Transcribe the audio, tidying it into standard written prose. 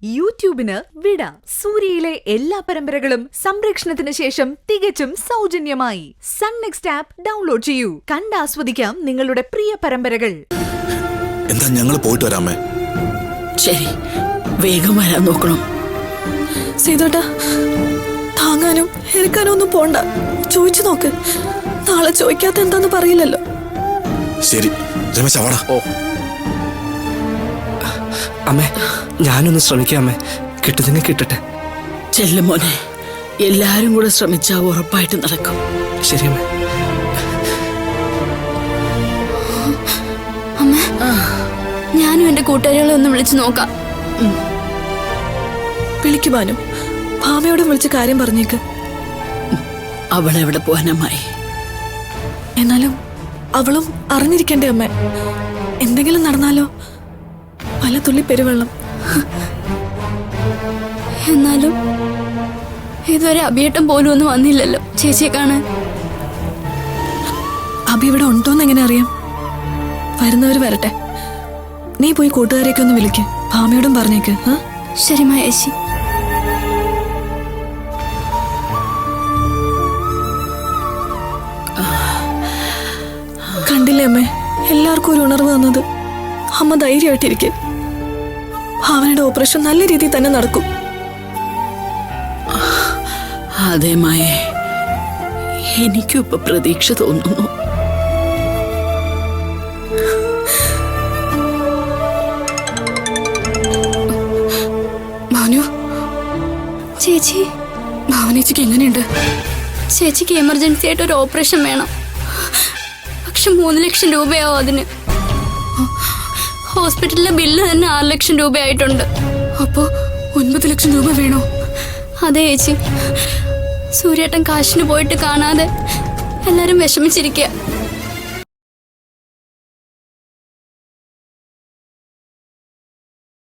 യൂട്യൂബിന് വിട. സൂര്യയിലെ എല്ലാ പരമ്പരകളും സംരക്ഷണത്തിന് ശേഷം തികച്ചും സൗജന്യമായി സൺ നെക്സ്റ്റ് ആപ്പ് ഡൗൺലോഡ് ചെയ്യൂ. കണ്ടാസ്വദിക്കാം നിങ്ങളുടെ പ്രിയ പരമ്പരകൾ. എന്താ ഞങ്ങൾ പോയിട്ട് വരാമേ? ശരി, വേഗം വരാൻ നോക്കണം. സീതോട്ടാ, താങ്ങാനും എടുക്കാനും ഒന്നും പോണ്ട. ചോദിച്ചു നോക്ക്. നാളെ ചോദിക്കാത്ത എന്താന്ന് പറയില്ലല്ലോ. ശരി രമേശ്, അവാടാ. ഓ അമ്മേ, ഞാനൊന്ന് ശ്രമിക്കാമേ. കിട്ടുന്നെങ്കിൽ കിട്ടട്ടെ. ചെല്ലു മോനെ, എല്ലാരും കൂടെ ശ്രമിച്ചാ ഉറപ്പായിട്ട് നടക്കും. ശരി അമ്മേ. അമ്മ, ഞാനും എന്റെ കൂട്ടുകാരികളെ ഒന്ന് വിളിച്ചു നോക്കാം. വിളിക്കുവാനും ഭാമയോടും വിളിച്ച് കാര്യം പറഞ്ഞേക്ക്. അവളെവിടെ പോവാനമ്മായി? എന്നാലും അവളും അറിഞ്ഞിരിക്കണ്ടേ അമ്മ? എന്തെങ്കിലും നടന്നാലോ? പല തുള്ളി പെരുവെള്ളം. എന്നാലും ഇതുവരെ അഭിയേട്ടം പോലും ഒന്നും വന്നില്ലല്ലോ ചേച്ചിയെ കാണാൻ. അഭി ഇവിടെ ഉണ്ടോന്ന് എങ്ങനെ അറിയാം? വരുന്നവര് വരട്ടെ. നീ പോയി കൂട്ടുകാരെയൊക്കെ ഒന്ന് വിളിക്ക്. ഭാമയോടും പറഞ്ഞേക്ക്. ശരി മഹേശി. കണ്ടില്ലേ അമ്മേ, എല്ലാവർക്കും ഒരു ഉണർവ് തന്നത്. അമ്മ ധൈര്യമായിട്ടിരിക്കെ. ഭാവനയുടെ ഓപ്പറേഷൻ നല്ല രീതിയിൽ തന്നെ നടക്കും. അതെ മായേ, എനിക്കും ഇപ്പൊ പ്രതീക്ഷ തോന്നുന്നു. ഭാനു ചേച്ചി, ഭാവനേച്ചിക്ക് എങ്ങനെയുണ്ട്? ചേച്ചിക്ക് എമർജൻസി ആയിട്ട് ഒരു ഓപ്പറേഷൻ വേണം. പക്ഷെ 3 ലക്ഷം രൂപയാവും അതിന്. ഹോസ്പിറ്റലിലെ ബില്ല് തന്നെ 6 ലക്ഷം രൂപയായിട്ടുണ്ട്. അപ്പോ 9 ലക്ഷം രൂപ വേണോ? അതെ ചേച്ചി, സൂര്യേട്ടൻ കാശിന് പോയിട്ട് കാണാതെ എല്ലാരും വിഷമിച്ചിരിക്കുക.